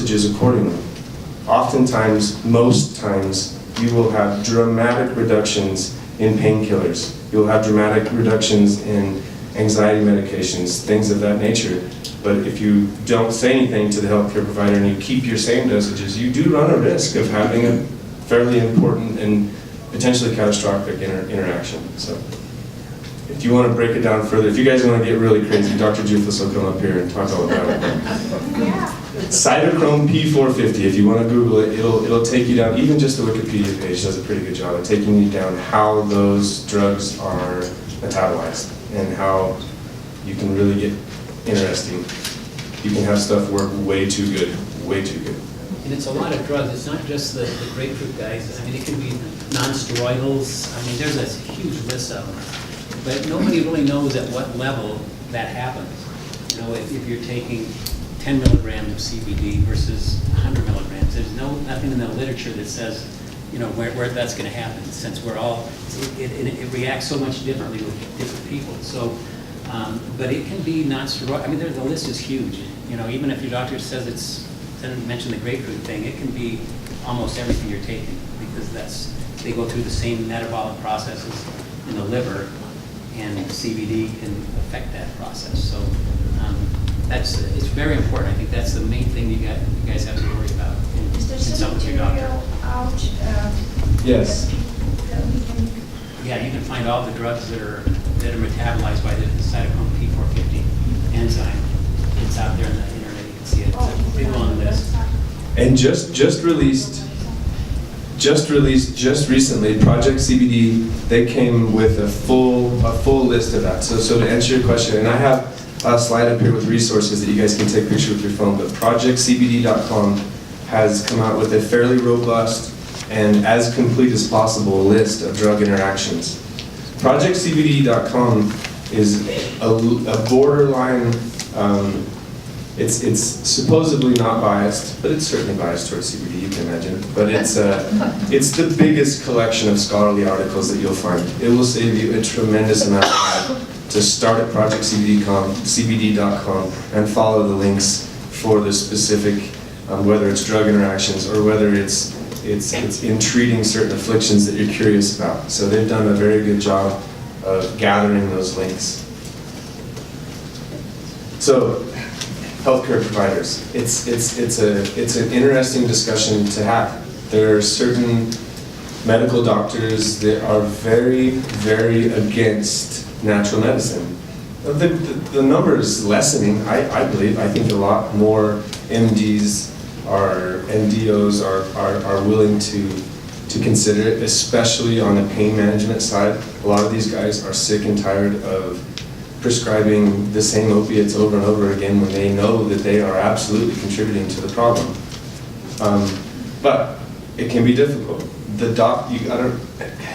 dosages accordingly. Oftentimes, most times, you will have dramatic reductions in painkillers. You'll have dramatic reductions in anxiety medications, things of that nature. But if you don't say anything to the healthcare provider and you keep your same dosages, you do run a risk of having a fairly important and potentially catastrophic interaction. So if you want to break it down further, if you guys want to get really crazy, Dr. Juflis will come up here and talk all about it. Cytochrome P450, if you want to Google it, it'll take you down, even just the Wikipedia page does a pretty good job of taking you down how those drugs are metabolized and how you can really get interesting. You can have stuff work way too good, way too good. And it's a lot of drugs. It's not just the grapefruit guys. I mean, it can be non-steroidals. I mean, there's a huge list of them. But nobody really knows at what level that happens. You know, if you're taking 10 milligrams of CBD versus 100 milligrams, there's nothing in the literature that says, you know, where that's going to happen, since we're all, it reacts so much differently with different people. So, but it can be non-steroidal. I mean, the list is huge. You know, even if your doctor says doesn't mention the grapefruit thing, it can be almost everything you're taking, because they go through the same metabolic processes in the liver, and CBD can affect that process. So it's very important. I think that's the main thing you guys have to worry about in consult with your doctor. Yes. Yeah, you can find all the drugs that are metabolized by the cytochrome P450 enzyme. It's out there on the internet. You can see it. It's a big long list. And just released just recently, Project CBD, they came with a full list of that. So to answer your question, and I have a slide up here with resources that you guys can take a picture with your phone, but projectcbd.com has come out with a fairly robust and as complete as possible list of drug interactions. Projectcbd.com is a borderline, it's supposedly not biased, but it's certainly biased towards CBD, you can imagine. But it's the biggest collection of scholarly articles that you'll find. It will save you a tremendous amount of time to start at projectcbd.com and follow the links for the specific, whether it's drug interactions or whether it's in treating certain afflictions that you're curious about. So they've done a very good job of gathering those links. So, healthcare providers, it's an interesting discussion to have. There are certain medical doctors that are very, very against natural medicine. The number is lessening, I believe. I think a lot more MDs NDOs are willing to consider it, especially on the pain management side. A lot of these guys are sick and tired of prescribing the same opiates over and over again when they know that they are absolutely contributing to the problem. But it can be difficult. You gotta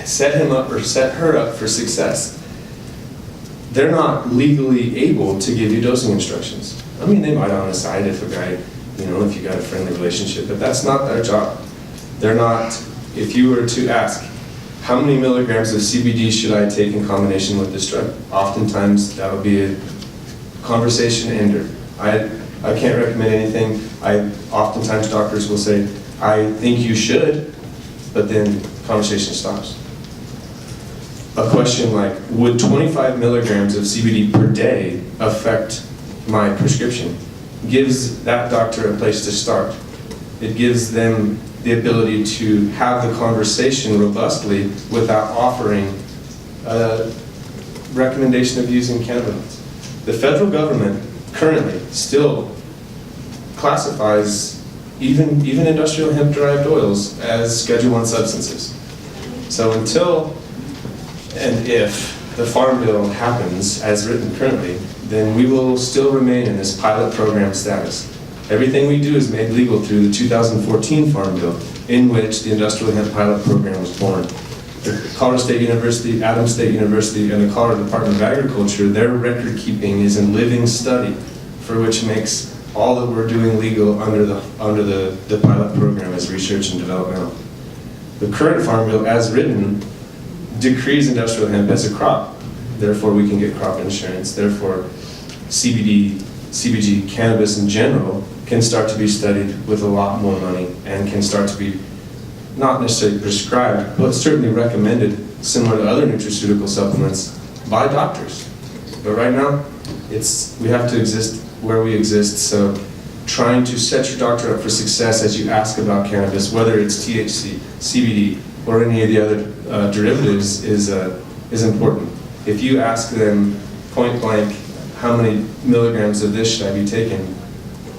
set him up or set her up for success. They're not legally able to give you dosing instructions. I mean, they might on the side if a guy, if you got a friendly relationship, but that's not their job. They're not, if you were to ask, how many milligrams of CBD should I take in combination with this drug? Oftentimes, that would be a conversation ender. I can't recommend anything. Oftentimes, doctors will say, I think you should, but then conversation stops. A question like, would 25 milligrams of CBD per day affect my prescription? Gives that doctor a place to start. It gives them the ability to have the conversation robustly without offering a recommendation of using cannabinoids. The federal government currently still classifies even industrial hemp-derived oils as Schedule I substances. So until and if the Farm Bill happens as written currently, then we will still remain in this pilot program status. Everything we do is made legal through the 2014 Farm Bill, in which the Industrial Hemp Pilot Program was born. The Colorado State University, Adams State University, and the Colorado Department of Agriculture, their record keeping is in living study, for which makes all that we're doing legal under the pilot program as research and developmental. The current Farm Bill, as written, decrees industrial hemp as a crop. Therefore, we can get crop insurance. Therefore, CBD CBG, cannabis in general, can start to be studied with a lot more money and can start to be not necessarily prescribed, but certainly recommended, similar to other nutraceutical supplements, by doctors. But right now, we have to exist where we exist, so trying to set your doctor up for success as you ask about cannabis, whether it's THC, CBD, or any of the other derivatives, is important. If you ask them point blank, how many milligrams of this should I be taking,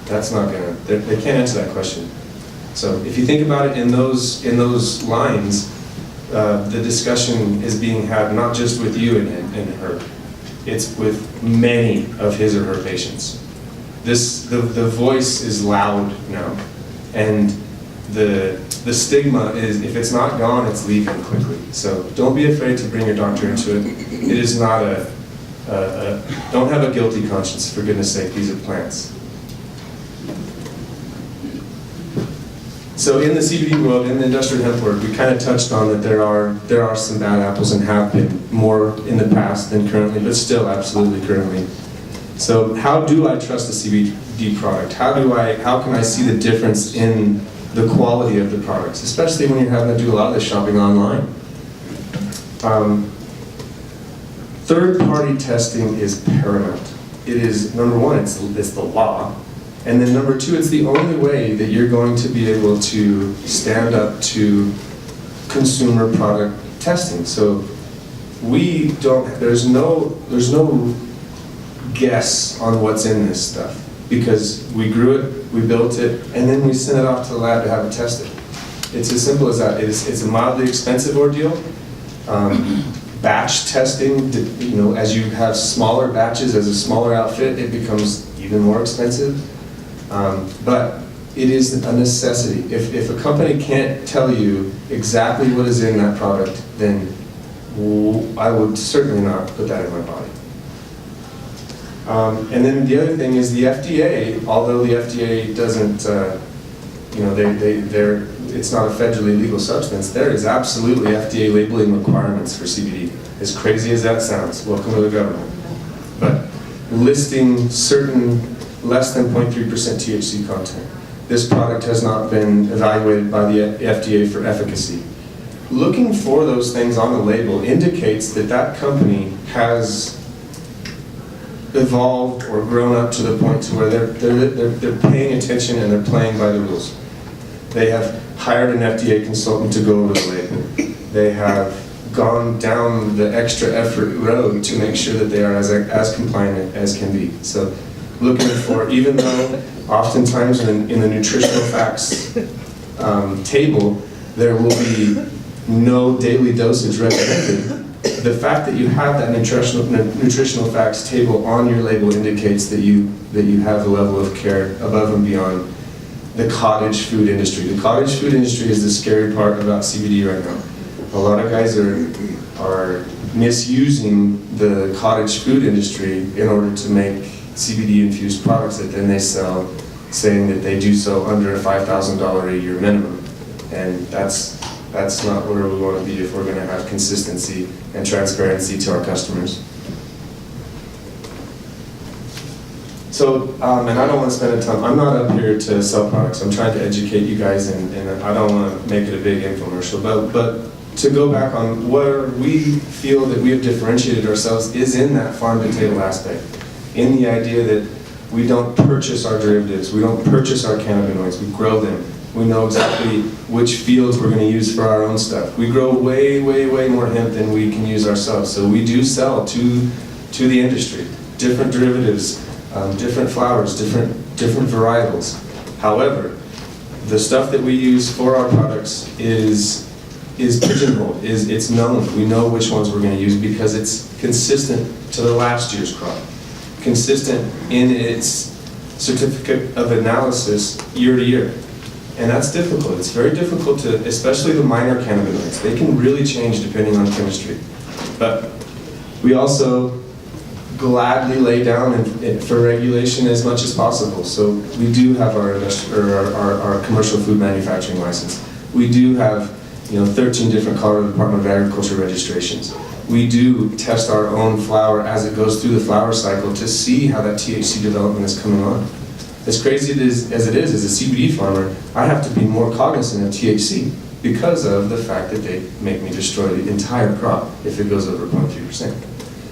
that's not gonna, they can't answer that question. So if you think about it in those lines, the discussion is being had not just with you and her, it's with many of his or her patients. The voice is loud now, and the stigma is, if it's not gone, it's leaving quickly. So don't be afraid to bring your doctor into it. It is not don't have a guilty conscience, for goodness sake, these are plants. So in the CBD world, in the industrial hemp world, we kind of touched on that there are some bad apples and have been more in the past than currently, but still absolutely currently. So how do I trust the CBD product? How can I see the difference in the quality of the products, especially when you're having to do a lot of this shopping online? Third-party testing is paramount. It is, number one, it's the law. And then number two, it's the only way that you're going to be able to stand up to consumer product testing. So there's no guess on what's in this stuff, because we grew it, we built it, and then we sent it off to the lab to have it tested. It's as simple as that. It's a mildly expensive ordeal. Batch testing, as you have smaller batches, as a smaller outfit, it becomes even more expensive. But it is a necessity. If a company can't tell you exactly what is in that product, then I would certainly not put that in my body. And then the other thing is the FDA, although the FDA doesn't, it's not a federally legal substance, there is absolutely FDA labeling requirements for CBD. As crazy as that sounds, welcome to the government. But listing certain less than 0.3% THC content. This product has not been evaluated by the FDA for efficacy. Looking for those things on the label indicates that that company has evolved or grown up to the point to where they're paying attention and they're playing by the rules. They have hired an FDA consultant to go over the label. They have gone down the extra effort road to make sure that they are as compliant as can be. So looking for, even though oftentimes in the nutritional facts table, there will be no daily dosage recommended, the fact that you have that nutritional facts table on your label indicates that you have a level of care above and beyond the cottage food industry. The cottage food industry is the scary part about CBD right now. A lot of guys are misusing the cottage food industry in order to make CBD infused products that then they sell, saying that they do so under a $5,000 a year minimum. And that's not where we want to be if we're going to have consistency and transparency to our customers. So, and I don't want to spend a ton, I'm not up here to sell products, I'm trying to educate you guys, and I don't want to make it a big infomercial, but to go back on where we feel that we have differentiated ourselves is in that farm-to-table aspect, in the idea that we don't purchase our derivatives, we don't purchase our cannabinoids, we grow them. We know exactly which fields we're going to use for our own stuff. We grow way, way, way more hemp than we can use ourselves, so we do sell to the industry, different derivatives, different flowers, different varietals. However, the stuff that we use for our products is pigeonholed, it's known. We know which ones we're going to use because it's consistent to the last year's crop, consistent in its certificate of analysis year to year. And that's difficult. It's very difficult to, especially the minor cannabinoids. They can really change depending on chemistry. But we also gladly lay down for regulation as much as possible. So we do have our commercial food manufacturing license. We do have 13 different Colorado Department of Agriculture registrations. we do test our own flower as it goes through the flower cycle to see how that THC development is coming on. As crazy as it is, as a CBD farmer, I have to be more cognizant of THC because of the fact that they make me destroy the entire crop if it goes over 0.3%.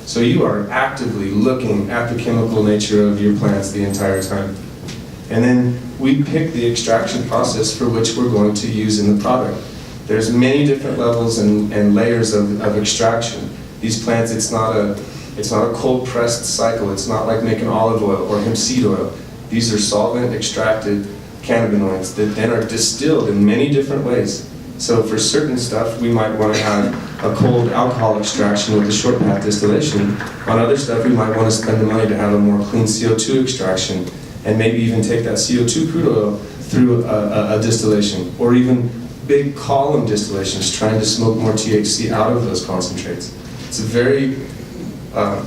So you are actively looking at the chemical nature of your plants the entire time. And then we pick the extraction process for which we're going to use in the product. There's many different levels and layers of extraction. These plants, it's not a cold pressed cycle. It's not like making olive oil or hemp seed oil. These are solvent extracted cannabinoids that then are distilled in many different ways. So for certain stuff, we might want to have a cold alcohol extraction with a short path distillation. On other stuff, we might want to spend the money to have a more clean CO2 extraction and maybe even take that CO2 crude oil through a distillation, or even big column distillations, trying to smoke more THC out of those concentrates. It's a very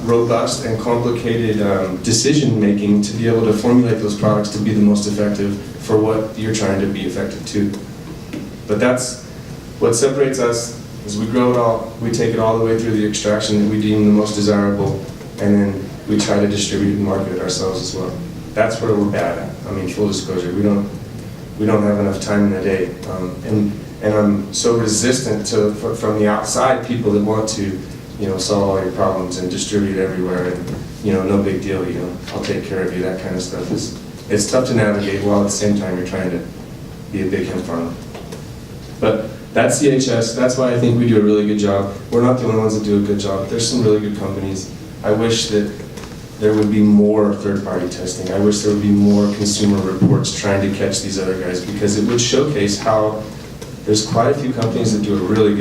robust and complicated decision making to be able to formulate those products to be the most effective for what you're trying to be effective to. But that's what separates us. Is we grow it all, we take it all the way through the extraction that we deem the most desirable, and then we try to distribute and market it ourselves as well. That's where we're bad at. I mean, full disclosure, we don't have enough time in the day, and I'm so resistant to from the outside people that want to, solve all your problems and distribute everywhere, and no big deal, I'll take care of you. That kind of stuff it's tough to navigate while at the same time you're trying to be a big hemp farmer. But that's CHS. That's why I think we do a really good job. We're not the only ones that do a good job. There's some really good companies. I wish that there would be more third-party testing. I wish there would be more consumer reports trying to catch these other guys, because it would showcase how there's quite a few companies that do a really good